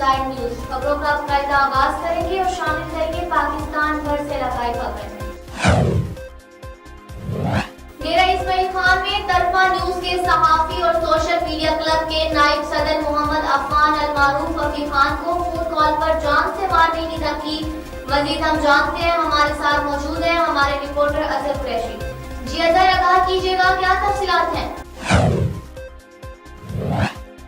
Side news खबरों का बाकायदा आगाज करेंगे और शामिल करेंगे पाकिस्तान भर से लगाई खबरें। मेरा इस्माइल खान में तरफा न्यूज के सहाफी और सोशल मीडिया क्लब के नायब सदर मोहम्मद अफान अल मारूफ अफी खान को फोन कॉल पर जान से मारने की धमकी। मजीद हम जानते हैं, हमारे साथ मौजूद हैं हमारे रिपोर्टर अजहर कुरैशी। जी अजहर, आगाह कीजिएगा, क्या तफसीलात हैं?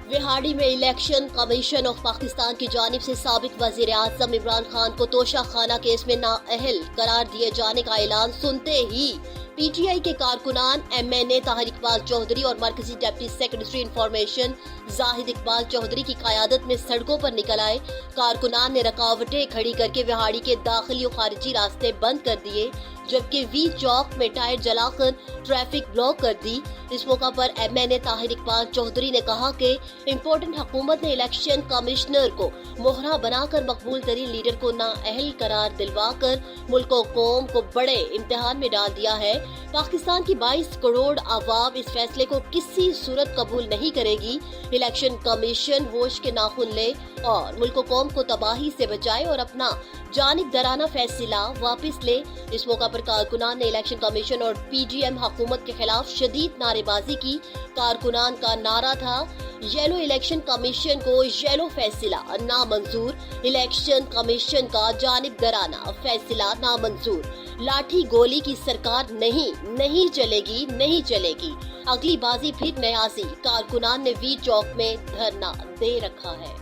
विहाड़ी में इलेक्शन कमीशन ऑफ पाकिस्तान की जानिब से साबिक वजीर आजम इमरान खान को तोशा खाना केस में नाअहल करार दिए जाने का ऐलान सुनते ही पीटीआई के कारकुनान एमएनए ताहिर इकबाल चौधरी और मरकजी deputy secretary information Zahid Iqbal Chaudhry की क़यादत में सड़कों पर निकल आए। कारकुनान ने रुकावटें खड़ी करके विहाड़ी के दाखिली और खारिजी रास्ते बंद कर दिए, जबकि वी चौक में टायर जलाकर ट्रैफिक ब्लॉक कर दी। इस मौका पर एमएनए ताहिर इकबाल चौधरी ने कहा कि इम्पोर्टेंट हुकूमत ने इलेक्शन कमिश्नर को मोहरा बनाकर मकबूल तरीन लीडर को नाअहल करार दिलवाकर मुल्क और कौम को बड़े इम्तिहान में डाल दिया है। पाकिस्तान की 22 करोड़ आवाम इस फैसले को किसी सूरत कबूल नहीं करेगी। इलेक्शन कमीशन होश के नाखून ले और मुल्क और कौम को तबाही से बचाए और अपना जानिबदाराना फैसला वापस ले। इस मौका पर कारकुनान ने इलेक्शन कमीशन और पीडीएम हुकूमत के खिलाफ शदीद नारेबाजी की। कारकुनान का नारा था, येलो इलेक्शन कमीशन को येलो फैसला नामंजूर, इलेक्शन कमीशन का जानिबदाराना फैसला नामंजूर, लाठी गोली की सरकार नहीं चलेगी। अगली बाजी फिर न्यासी। कारकुनान ने वी चौक में धरना दे रखा है।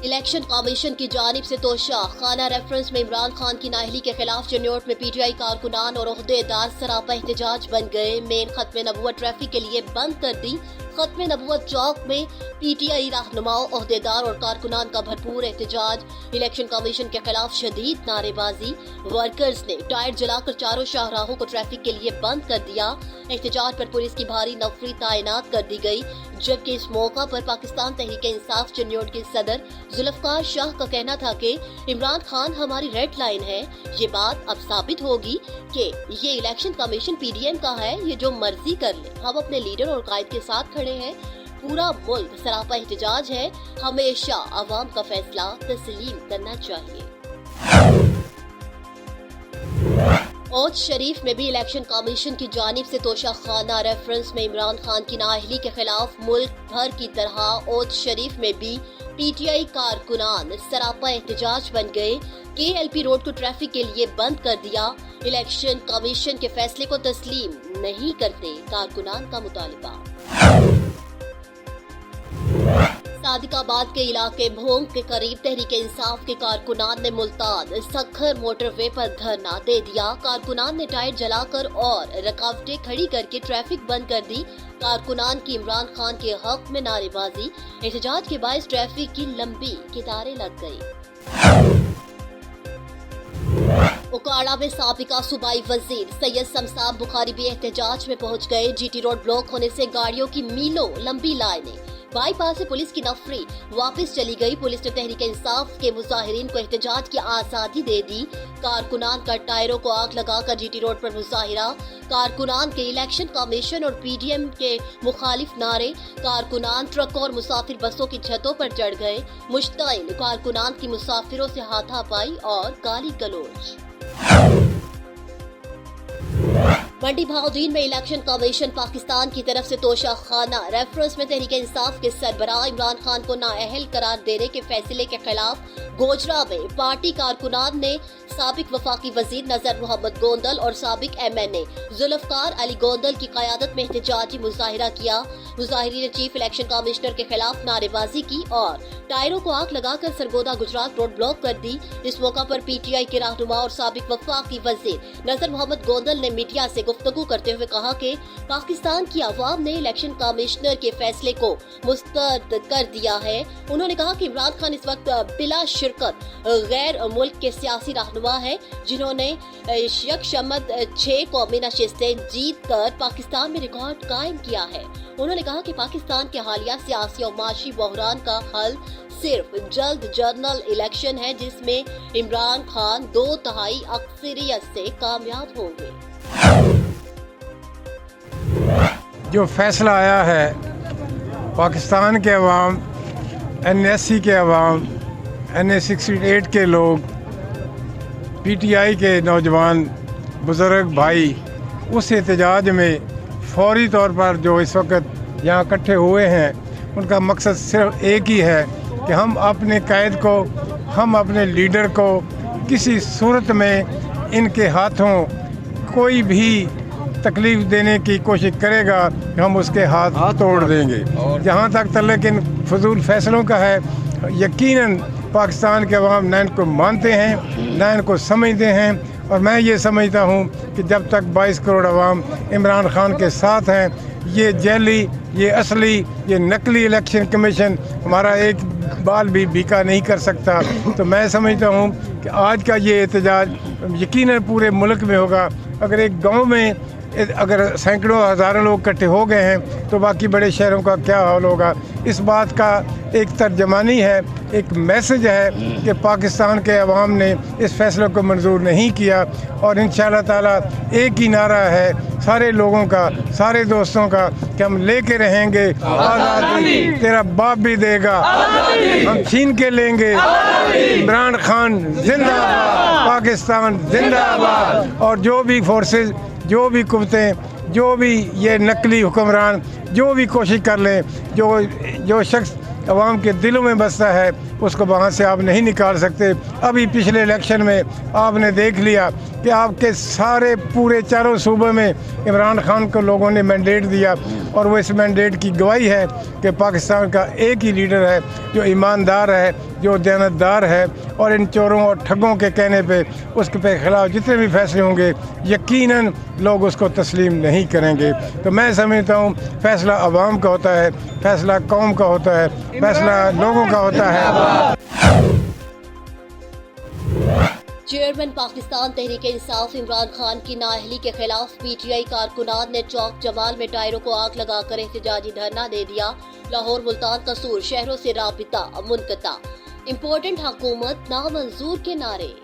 इलेक्शन कमीशन की जानिब से तोशा खाना रेफरेंस में इमरान खान की नाअहली के खिलाफ चन्योट में पीटीआई कारकुनान और ओहदेदार सरापा एहतजाज बन गए। मेन खत्म नबुव्वत ट्रैफिक के लिए बंद कर दी। खत्म नबुव्वत चौक में पीटीआई रहनुमाओं, ओहदेदार और कारकुनान का भरपूर एहतजाज। इलेक्शन कमीशन के खिलाफ शदीद नारेबाजी। वर्कर्स ने टायर जलाकर चारों शाहराहों को ट्रैफिक के लिए बंद कर दिया। एहतजाज पर पुलिस की भारी नफरी तैनात कर दी गई, जबकि इस मौका पर पाकिस्तान तहरीक इंसाफ चन्योट के सदर जुल्फकार शाह का कहना था कि इमरान खान हमारी रेड लाइन है। ये बात अब साबित होगी कि ये इलेक्शन कमीशन पीडीएम का है, ये जो मर्जी कर ले, हम अपने लीडर और कायद के साथ खड़े हैं। पूरा मुल्क सरापा एहतजाज है, हमेशा अवाम का फैसला तस्लीम करना चाहिए। औज शरीफ में भी इलेक्शन कमीशन की जानिब से तोशा खाना रेफरेंस में इमरान खान की नाअहली के खिलाफ मुल्क भर की तरह औज शरीफ में भी पीटीआई कारकुनान सरापा एहतजाज बन गए। केएलपी रोड को ट्रैफिक के लिए बंद कर दिया। इलेक्शन कमीशन के फैसले को तस्लीम नहीं करते, कारकुनान का मुतालिबा। सादिकाबाद के इलाके भोंग के करीब तहरीक इंसाफ के कारकुनान ने मुल्तान सखर मोटरवे पर धरना दे दिया। कारकुनान ने टायर जलाकर और रुकावटें खड़ी करके ट्रैफिक बंद कर दी। कारकुनान की इमरान खान के हक में नारेबाजी। एहतजाज के बायस ट्रैफिक की लंबी कतारें लग गई। उकाड़ा में साबिका सूबाई वजीर सैयद शमसाब बुखारी भी एहतजाज में पहुंच गए। जीटी रोड ब्लॉक होने से गाड़ियों की मीलों लंबी लाइनें। बाईपास से पुलिस की नफरी वापस चली गई। पुलिस ने तहरीक इंसाफ के मुजाहिरीन को एहतजाज की आजादी दे दी। कारकुनान का टायरों को आग लगाकर जीटी रोड पर मुजाहिरा। कारकुनान के इलेक्शन कमीशन और पीडीएम के मुखालिफ नारे। कारकुनान ट्रक और मुसाफिर बसों की छतों पर चढ़ गए। मुश्ताइल कारकुनान की मुसाफिरों से हाथापाई और गाली गलौज। मंडी भाउद्दीन में इलेक्शन कमीशन पाकिस्तान की तरफ से तोशा खाना रेफरेंस में तहरीक इंसाफ के सरबराह इमरान खान को नाअहल करार देने के फैसले के खिलाफ गोजरा में पार्टी कारकुनान ने साबिक वफाकी वजीर नजर मोहम्मद गोंदल और साबिक एमएनए जुल्फकार अली गोंदल की क़यादत में एहतजाजी मुजाहिरा किया। मुजाहिरीन ने चीफ इलेक्शन कमिश्नर के खिलाफ नारेबाजी की और टायरों को आग लगाकर सरगोदा गुजरात रोड ब्लॉक कर दी। इस मौका पर पीटीआई के रहनुमा और साबिक वफाकी वजीर नजर मोहम्मद गोंदल ने मीडिया से गुफ्तगू करते हुए कहा कि पाकिस्तान की आवाम ने इलेक्शन कमिश्नर के फैसले को मुस्तरद कर दिया है। उन्होंने कहा कि इमरान खान इस वक्त बिला शिरकत गैर मुल्क के सियासी रहनुमा है, जिन्होंने यकशमत 6 कौमी नशिस्तें जीत कर पाकिस्तान में रिकॉर्ड कायम किया है। उन्होंने कहा कि पाकिस्तान के हालिया सियासी और माशी बहरान का हल सिर्फ जल्द जनरल इलेक्शन है, जिसमें इमरान खान 2/3 अक्सरियत से कामयाब होंगे। जो फैसला आया है पाकिस्तान के अवाम, NSC के अवाम, NA-68 के लोग, PTI के नौजवान बुज़ुर्ग भाई उस एहतजाज में फौरी तौर पर जो इस वक्त यहाँ इकट्ठे हुए हैं, उनका मकसद सिर्फ एक ही है कि हम अपने कायद को, हम अपने लीडर को किसी सूरत में इनके हाथों कोई भी तकलीफ़ देने की कोशिश करेगा कि हम उसके हाथ तोड़ देंगे। जहाँ तक तल्लुक़ इन फजूल फैसलों का है, यकीनन पाकिस्तान के अवाम न इनको मानते हैं, न इनको समझते हैं। और मैं ये समझता हूँ कि जब तक 22 करोड़ अवाम इमरान खान के साथ हैं, ये जेली, ये असली, ये नकली इलेक्शन कमीशन हमारा एक बाल भी बीका नहीं कर सकता। तो मैं समझता हूँ कि आज का ये एहतजाज यकीनन पूरे मुल्क में होगा। अगर एक गांव में अगर सैकड़ों हज़ारों लोग इकट्ठे हो गए हैं तो बाकी बड़े शहरों का क्या हाल होगा। इस बात का एक तर्जमानी है, एक मैसेज है कि पाकिस्तान के अवाम ने इस फैसले को मंजूर नहीं किया। और इंशाअल्लाह ताला एक ही नारा है सारे लोगों का, सारे दोस्तों का कि हम लेके रहेंगे आज़ादी, तेरा बाप भी देगा, हम छीन के लेंगे। इमरान खान जिंदाबाद, पाकिस्तान जिंदाबाद। और जो भी फोर्सेस, जो भी कुव्वतें, जो भी ये नकली हुक्मरान जो भी कोशिश कर लें, जो शख्स अवाम के दिलों में बसता है उसको वहाँ से आप नहीं निकाल सकते। अभी पिछले इलेक्शन में आपने देख लिया कि आपके सारे पूरे चारों सूबे में इमरान खान को लोगों ने मैंडेट दिया, और वो इस मैंडेट की गवाही है कि पाकिस्तान का एक ही लीडर है जो ईमानदार है, जो दयानतदार है। और इन चोरों और ठगों के कहने पे उसके खिलाफ जितने भी फैसले होंगे यकीनन लोग उसको तस्लीम नहीं करेंगे। तो मैं समझता हूँ फैसला अवाम का होता है, फैसला कौम का होता है, फैसला लोगों का होता है। चेयरमैन पाकिस्तान तहरीक इंसाफ इमरान खान की नाअहली के खिलाफ PTI कारकुनान ने चौक जमाल में टायरों को आग लगाकर एहतजाजी धरना दे दिया। लाहौर, मुल्तान, कसूर शहरों से राबिता मुनक़ता। इम्पोर्टेंट हुकूमत नामंजूर के नारे।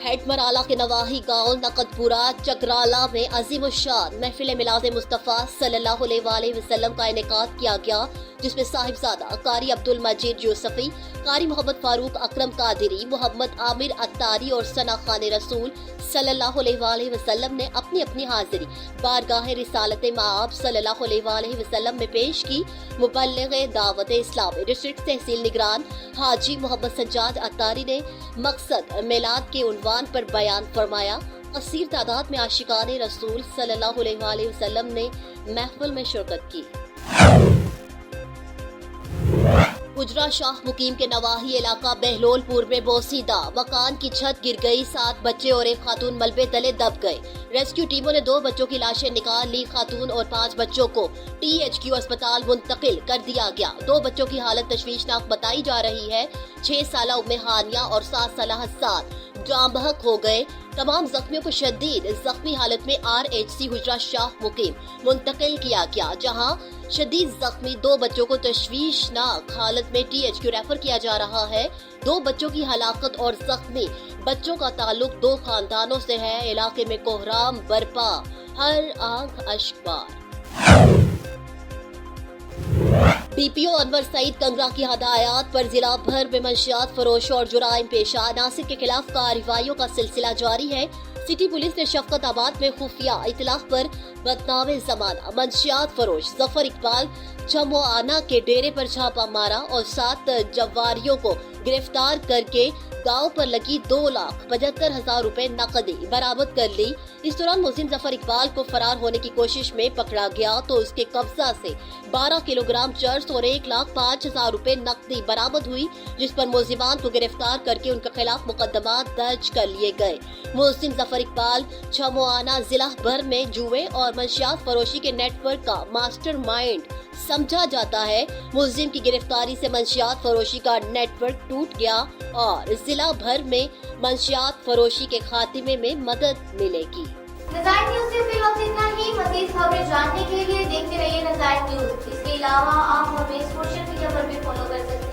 हेड मराला के नवाही गांव नकदपुरा चकराला में अजीमुशान महफिल मिलाद मुस्तफ़ा सल्लल्लाहु अलैहि वसल्लम का इनेकाद किया गया, जिसमें साहिबजादा कारी अब्दुल मजीद यूसुफी, कारी मोहम्मद फारूक अकरम कादिरी, मोहम्मद आमिर अत्तारी और सना खान रसूल सल्लल्लाहु अलैहि वसल्लम ने अपनी अपनी हाजिरी बारगाह रिसालत माब सल्लल्लाहु अलैहि वसल्लम में पेश की। मुबल्लिग दावत इस्लामी डिस्ट्रिक्ट तहसील निगरान हाजी मोहम्मद सज्जाद अत्तारी ने मकसद मिलाद के उन्वान पर बयान फरमाया। कसीर तादाद में आशिकान रसूल सल्लल्लाहु अलैहि वसल्लम ने महफिल में शिरकत की। गुजरा शाह मुकीम के नवाही इलाका बहलोलपुर में बोसीदा मकान की छत गिर गई, 7 बच्चे और एक खातून मलबे तले दब गए। रेस्क्यू टीमों ने 2 बच्चों की लाशें निकाल ली। खातून और 5 बच्चों को THQ अस्पताल मुंतकिल कर दिया गया। 2 बच्चों की हालत तशवीशनाक बताई जा रही है। 6 साला उम्मे हानिया और 7 साला हसन जाम बहक हो गए। तमाम जख्मियों को शदीद जख्मी हालत में RHC गुजरा शाह मुकीम मुंतकिल किया गया, जहां शदीद जख्मी 2 बच्चों को तशवीशनाक हालत में THQ रेफर किया जा रहा है। 2 बच्चों की हलाकत और जख्मी बच्चों का ताल्लुक 2 खानदानों से है। इलाके में कोहराम बरपा, हर आंख अश्कबार। DPO अनवर सईद कंगरा की हदायत पर जिला भर में मंशियात फरोश और जुराइम पेशा नासिर के खिलाफ कार्रवाइयों का सिलसिला जारी है। सिटी पुलिस ने शफकत आबाद में खुफिया इतलाह पर बदनामे जमाना मंशियात फरोश जफर इकबाल छमोआना के डेरे पर छापा मारा और 7 जवारियों को गिरफ्तार करके गांव पर लगी 2,75,000 रुपए नकदी बरामद कर ली। इस दौरान मुलजिम जफर इकबाल को फरार होने की कोशिश में पकड़ा गया तो उसके कब्जा से 12 किलोग्राम चर्स और 1,05,000 रुपए नकदी बरामद हुई, जिस पर मुलजिमान को गिरफ्तार करके उनके खिलाफ मुकदमा दर्ज कर लिए गए। मुलजिम जफर इकबाल छमोआना जिला भर में जुए और मंशियात फरोशी के नेटवर्क का मास्टरमाइंड समझा जाता है। मुलजिम की गिरफ्तारी से मंशियात फरोशी का नेटवर्क टूट गया और जिला भर में मंशियात फरोशी के खात्मे में मदद मिलेगी। नज़ायत न्यूज़ से फिलहाल इतना ही। मज़ीद खबरें जानने के लिए देखते रहिए नज़ायत न्यूज़। इसके अलावा आप हमें सोशल मीडिया पर भी फॉलो कर सकते हैं।